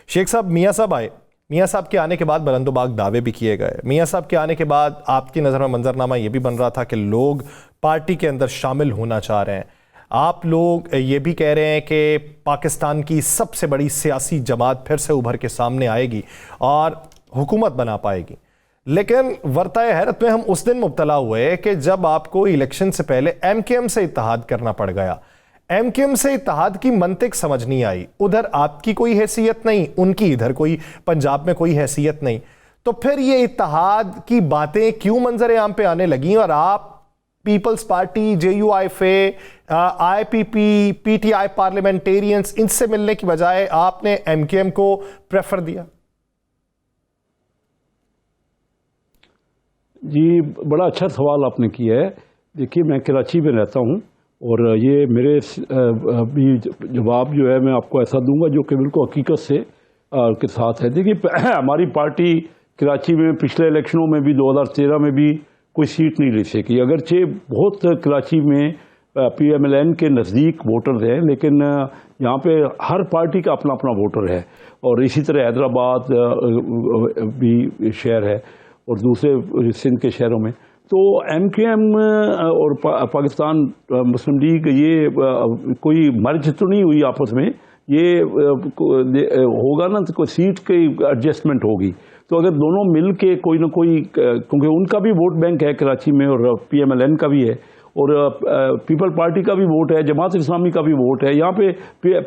शेख साहब, मियाँ साहब आए, मियाँ साहब के आने के बाद बुलंदोबाग दावे भी किए गए। मियाँ साहब के आने के बाद आपकी नज़र में मंजरनामा ये भी बन रहा था कि लोग पार्टी के अंदर शामिल होना चाह रहे हैं। आप लोग ये भी कह रहे हैं कि पाकिस्तान की सबसे बड़ी सियासी जमात फिर से उभर के सामने आएगी और हुकूमत बना पाएगी। लेकिन वर्ताए हैरत में हम उस दिन मुब्तला हुए कि जब आपको इलेक्शन से पहले एमकेएम से इत्तेहाद करना पड़ गया। एमकेएम से इत्तेहाद की मंतिक समझ नहीं आई। उधर आपकी कोई हैसियत नहीं, उनकी इधर कोई पंजाब में कोई हैसियत नहीं, तो फिर ये इत्तेहाद की बातें क्यों मंजर आम पे आने लगी और आप Peoples Party, JUIFA, IPP, PTI parliamentarians, इनसे मिलने की बजाय आपने एमकेएम को प्रेफर दिया? जी, बड़ा अच्छा सवाल आपने किया है। देखिए, मैं कराची में रहता हूँ और ये मेरे भी जवाब जो है मैं आपको ऐसा दूंगा जो कि बिल्कुल हकीकत से के साथ है। देखिए, हमारी पार्टी कराची में पिछले इलेक्शनों में भी 2013 में भी कोई सीट नहीं ले सकी। अगरचे बहुत कराची में PMLN के नज़दीक वोटर हैं, लेकिन यहाँ पे हर पार्टी का अपना अपना वोटर है। और इसी तरह हैदराबाद भी शहर है और दूसरे सिंध के शहरों में। तो MKM और पाकिस्तान मुस्लिम लीग ये कोई मर्ज तो नहीं हुई आपस में, ये होगा ना तो कोई सीट की एडजस्टमेंट होगी। तो अगर दोनों मिल के कोई ना कोई, क्योंकि उनका भी वोट बैंक है कराची में और PMLN का भी है और पीपल पार्टी का भी वोट है, जमात इस्लामी का भी वोट है, यहाँ पे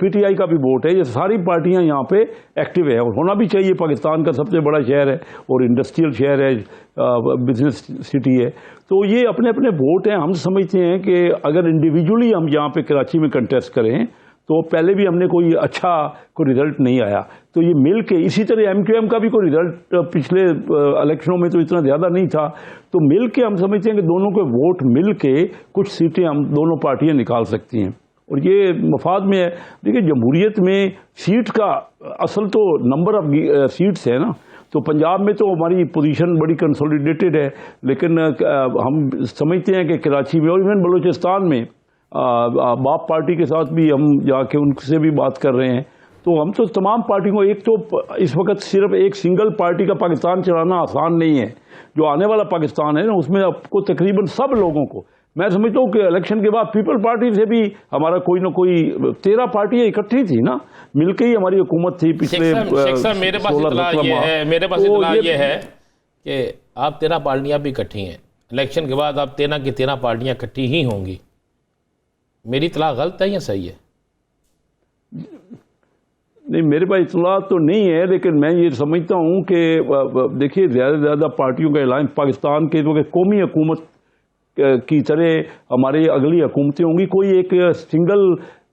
PTI का भी वोट है। ये सारी पार्टियां यहाँ पे एक्टिव है और होना भी चाहिए। पाकिस्तान का सबसे बड़ा शहर है और इंडस्ट्रियल शहर है, बिजनेस सिटी है। तो ये अपने अपने वोट हैं। हम समझते हैं कि अगर इंडिविजुअली हम यहाँ पे कराची में कंटेस्ट करें तो पहले भी हमने कोई अच्छा कोई रिजल्ट नहीं आया, तो ये मिल के, इसी तरह MQM का भी कोई रिजल्ट पिछले इलेक्शनों में तो इतना ज़्यादा नहीं था, तो मिल के हम समझते हैं कि दोनों के वोट मिल के कुछ सीटें हम दोनों पार्टियां निकाल सकती हैं और ये मफाद में है। देखिए, जमहूरियत में सीट का असल तो नंबर ऑफ सीट्स है ना, तो पंजाब में तो हमारी पोजीशन बड़ी कंसोलिडेटेड है, लेकिन हम समझते हैं कि कराची में और इवन बलूचिस्तान में बाप पार्टी के साथ भी हम जाके उनसे भी बात कर रहे हैं। तो हम तो तमाम पार्टियों को, एक तो इस वक्त सिर्फ एक सिंगल पार्टी का पाकिस्तान चलाना आसान नहीं है। जो आने वाला पाकिस्तान है ना, उसमें आपको तकरीबन सब लोगों को, मैं समझता हूँ कि इलेक्शन के बाद पीपल पार्टी से भी हमारा कोई ना कोई 13 पार्टियां इकट्ठी थी ना, मिलकर ही हमारी हुकूमत थी पिछले। मेरे पास इत्तला ये है कि आप 13 पार्टियां भी इकट्ठी हैं, इलेक्शन के बाद आप 13 की 13 पार्टियां इकट्ठी ही होंगी। मेरी इत्तला गलत है या सही है? नहीं, मेरे पास इत्तला तो नहीं है, लेकिन मैं ये समझता हूँ कि देखिए, ज़्यादा से ज़्यादा पार्टियों का अलायंस पाकिस्तान के तो कौमी हुकूमत की तरह हमारी अगली हुकूमतें होंगी। कोई एक सिंगल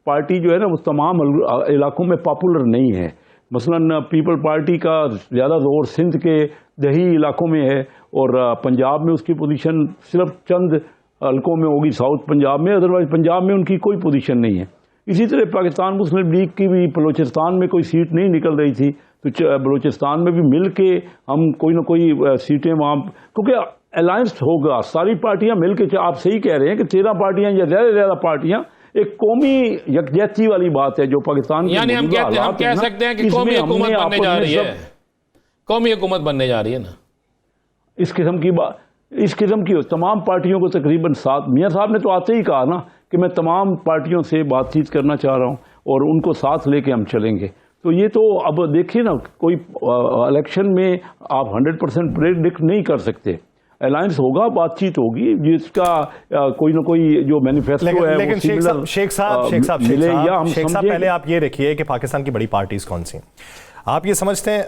पार्टी जो है ना वो तमाम इलाकों में पॉपुलर नहीं है। मसलन पीपल पार्टी का ज़्यादा जोर सिंध के दही इलाकों में है और पंजाब में उसकी पोजीशन सिर्फ चंद हल्कों में होगी, साउथ पंजाब में, अदरवाइज पंजाब में उनकी कोई पोजीशन नहीं है। इसी तरह पाकिस्तान मुस्लिम लीग की भी बलूचिस्तान में कोई सीट नहीं निकल रही थी, तो बलूचिस्तान में भी मिल के हम कोई ना कोई सीटें वहाँ, क्योंकि अलायंस होगा, सारी पार्टियां मिलकर। आप सही कह रहे हैं कि 13 पार्टियां या ज़्यादा से ज़्यादा पार्टियां, एक कौमी यकजहती वाली बात है जो पाकिस्तान की, यानी हम कह सकते हैं कि कौमी हुकूमत बनने जा रही है, कौमी हुकूमत बनने जा रही है ना, इस किस्म की बात, इस किस्म की तमाम पार्टियों को तकरीबन साथ। मियाँ साहब ने तो आते ही कहा ना कि मैं तमाम पार्टियों से बातचीत करना चाह रहा हूँ और उनको साथ लेके हम चलेंगे। तो ये तो अब देखिए ना, कोई इलेक्शन में आप 100% प्रेडिक्ट नहीं कर सकते। अलायंस होगा, बातचीत होगी, जिसका कोई ना कोई जो मैनिफेस्टो है। लेकिन शेख साहब पहले आप ये देखिए कि पाकिस्तान की बड़ी पार्टीज कौन सी आप ये समझते हैं?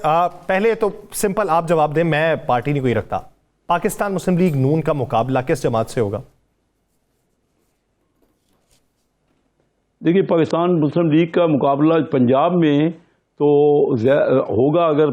पहले तो सिंपल आप जवाब दें, मैं पार्टी नहीं कोई रखता। पाकिस्तान मुस्लिम लीग नून का मुकाबला किस जमात से होगा? देखिए, पाकिस्तान मुस्लिम लीग का मुकाबला पंजाब में तो होगा, अगर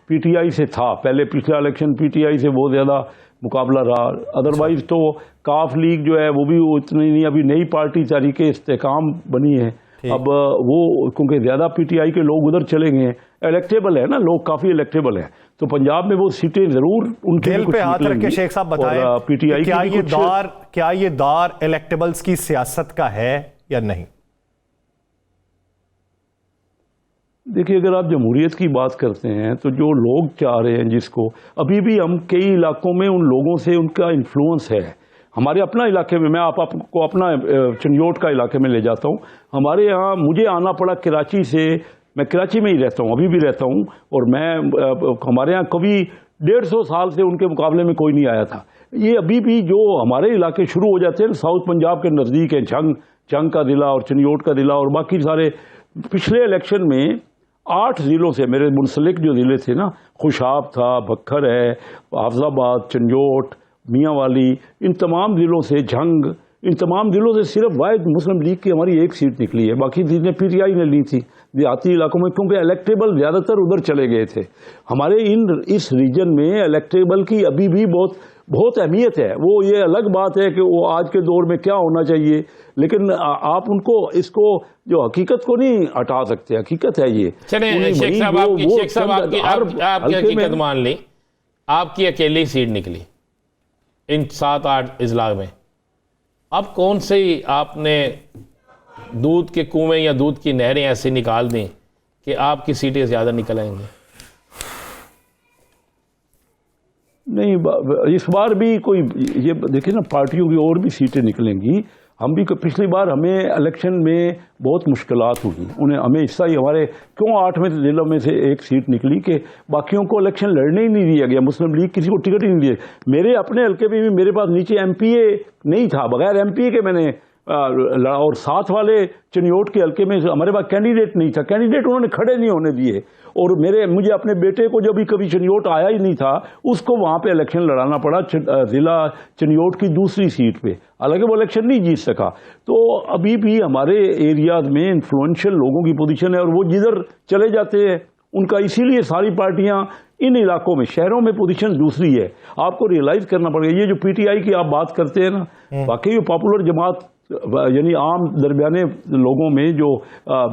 PTI से था पहले, पिछला इलेक्शन PTI से बहुत ज़्यादा मुकाबला रहा। अदरवाइज तो काफ लीग जो है वो भी उतनी नहीं, अभी नई पार्टी तहरीके इस्तेकाम बनी है। अब वो क्योंकि ज़्यादा PTI के लोग उधर चले गए हैं, इलेक्टेबल है ना, लोग काफ़ी इलेक्टेबल है, तो पंजाब में वो सीटें ज़रूर उनके दिल पे हाथ रख के शेख साहब बताएं, PTI क्या ये दौर इलेक्टेबल्स की सियासत का है या नहीं? देखिए, अगर आप जमहूरियत की बात करते हैं तो जो लोग चाह रहे हैं, जिसको अभी भी हम कई इलाकों में उन लोगों से उनका इन्फ्लुएंस है। हमारे अपना इलाके में, मैं आपको अपना चिन्योट का इलाके में ले जाता हूँ। हमारे यहाँ मुझे आना पड़ा कराची से, मैं कराची में ही रहता हूँ, अभी भी रहता हूँ, और मैं हमारे यहाँ कभी 150 साल से उनके मुकाबले में कोई नहीं आया था। ये अभी भी जो हमारे इलाके शुरू हो जाते हैं साउथ पंजाब के नज़दीक हैं, जंग का ज़िला और चिन्योट का ज़िला और बाकी सारे, पिछले इलेक्शन में 8 ज़िलों से मेरे मुंसलिक जो ज़िले थे ना, खुशाब था, भक्खर है, हाफजाबाद, चंजोट, मियांवाली, इन तमाम ज़िलों से, जंग, इन तमाम ज़िलों से सिर्फ वाहिद मुस्लिम लीग की हमारी एक सीट निकली है। बाकी सीटें पीटीआई ने ली थी देहाती इलाकों में, क्योंकि इलेक्टेबल ज़्यादातर उधर चले गए थे। हमारे इस रीजन में इलेक्टेबल की अभी भी बहुत अहमियत है। वो ये अलग बात है कि वो आज के दौर में क्या होना चाहिए, लेकिन आप उनको इसको जो हकीकत को नहीं हटा सकते। हकीकत है ये। चलिए शेख साहब, आपकी हकीकत मान ली, आपकी अकेली सीट निकली इन 7-8 इजला में। अब कौन से आपने दूध के कुएं या दूध की नहरें ऐसी निकाल दी कि आपकी सीटें ज़्यादा निकल आएंगी? नहीं, इस बार भी कोई, ये देखिए ना, पार्टियों की और भी सीटें निकलेंगी। हम भी पिछली बार हमें इलेक्शन में बहुत मुश्किलात हुई, हमें हिस्सा ही हमारे क्यों 8वें ज़िलों में से एक सीट निकली कि बाकियों को इलेक्शन लड़ने ही नहीं दिया गया। मुस्लिम लीग किसी को टिकट ही नहीं दिए। मेरे अपने हल्के में भी मेरे पास नीचे एमपीए नहीं था, बगैर एमपीए के मैंने लड़ा। और साथ वाले चिन्योट के हल्के में हमारे पास कैंडिडेट नहीं था, कैंडिडेट उन्होंने खड़े नहीं होने दिए। और मुझे अपने बेटे को, जो भी कभी चिन्योट आया ही नहीं था, उसको वहाँ पे इलेक्शन लड़ाना पड़ा ज़िला चिन्योट की दूसरी सीट पे, हालांकि वो इलेक्शन नहीं जीत सका। तो अभी भी हमारे एरियाज में इन्फ्लुएंशियल लोगों की पोजीशन है, और वो जिधर चले जाते हैं उनका, इसीलिए सारी पार्टियां इन इलाकों में, शहरों में पोजीशन दूसरी है। आपको रियलाइज करना पड़ेगा। ये जो पीटीआई की आप बात करते हैं ना, वाकई पॉपुलर जमात यानी आम दरमियाने लोगों में जो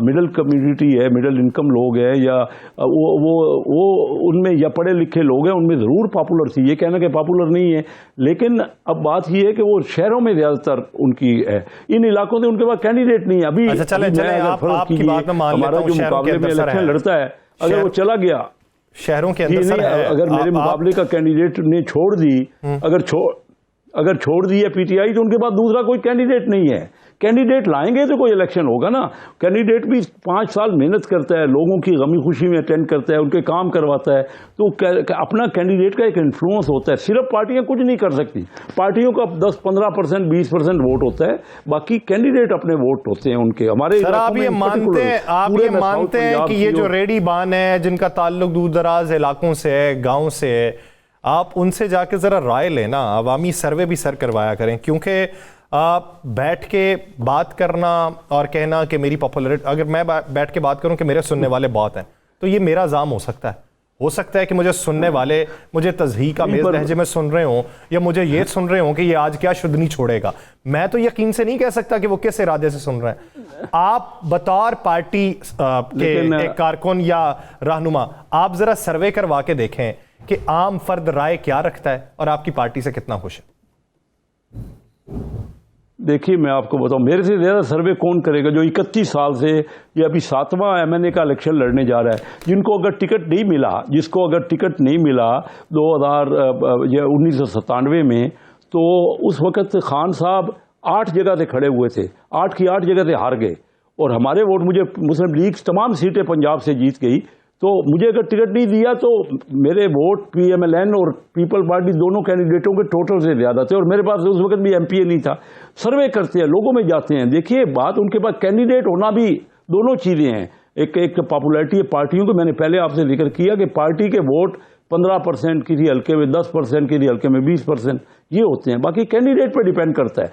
मिडिल कम्युनिटी है, मिडिल इनकम लोग हैं, या वो उनमें, या पढ़े लिखे लोग हैं, उनमें ज़रूर पॉपुलर थी। ये कहना कि पॉपुलर नहीं है, लेकिन अब बात ये है कि वो शहरों में ज़्यादातर उनकी है, इन इलाकों से उनके पास कैंडिडेट नहीं है। अभी हमारा जो मुकाबले में इलेक्शन लड़ता है, अगर वो चला गया शहरों के अंदर, अगर मेरे मुकाबले का कैंडिडेट ने छोड़ दी, अगर छोड़ दी है पीटीआई, तो उनके पास दूसरा कोई कैंडिडेट नहीं है। कैंडिडेट लाएंगे तो कोई इलेक्शन होगा ना। कैंडिडेट भी 5 साल मेहनत करता है, लोगों की गमी खुशी में अटेंड करता है, उनके काम करवाता है, तो अपना कैंडिडेट का एक इन्फ्लुएंस होता है। सिर्फ पार्टियां कुछ नहीं कर सकती। पार्टियों का 10-15%, 20% वोट होता है, बाकी कैंडिडेट अपने वोट होते हैं उनके। हमारे सर, आप ये मानते हैं कि ये जो रेडी बान है, जिनका ताल्लुक दूर दराज इलाकों से है, गाँव से है, आप उनसे जाके ज़रा राय लेना, अवामी सर्वे भी सर करवाया करें, क्योंकि आप बैठ के बात करना और कहना कि मेरी पॉपुलरिटी, अगर मैं बैठ के बात करूं कि मेरे सुनने वाले बहुत हैं, तो ये मेरा जाम हो सकता है कि मुझे सुनने वाले मुझे तज़हीक का मेज़ लहजे में सुन रहे हों, या मुझे ये सुन रहे हों कि ये आज क्या शुद्ध नहीं छोड़ेगा। मैं तो यकीन से नहीं कह सकता कि वो किस इरादे से सुन रहे हैं। आप बतौर पार्टी के एक कारकुन या रहनुमा, आप ज़रा सर्वे करवा के देखें कि आम फर्द राय क्या रखता है और आपकी पार्टी से कितना खुश है। देखिए, मैं आपको बताऊं, मेरे से ज़्यादा सर्वे कौन करेगा जो 31 साल से, ये अभी 7वां एमएनए का इलेक्शन लड़ने जा रहा है, जिनको अगर टिकट नहीं मिला, जिसको अगर टिकट नहीं मिला 1997 में, तो उस वक़्त खान साहब 8 जगह से खड़े हुए थे, 8 की 8 जगह से हार गए, और हमारे वोट, मुझे मुस्लिम लीग तमाम सीटें पंजाब से जीत गई। तो मुझे अगर टिकट नहीं दिया तो मेरे वोट पीएमएलएन और पीपल पार्टी दोनों कैंडिडेटों के टोटल से ज़्यादा थे, और मेरे पास उस वक्त भी एमपीए नहीं था। सर्वे करते हैं, लोगों में जाते हैं। देखिए, बात उनके पास कैंडिडेट होना भी, दोनों चीज़ें हैं। एक पॉपुलैरिटी है पार्टियों को, मैंने पहले आपसे जिक्र किया कि पार्टी के वोट 15% किसी हल्के में, 10% किसी हल्के में 20%, ये होते हैं। बाकी कैंडिडेट पर डिपेंड करता है।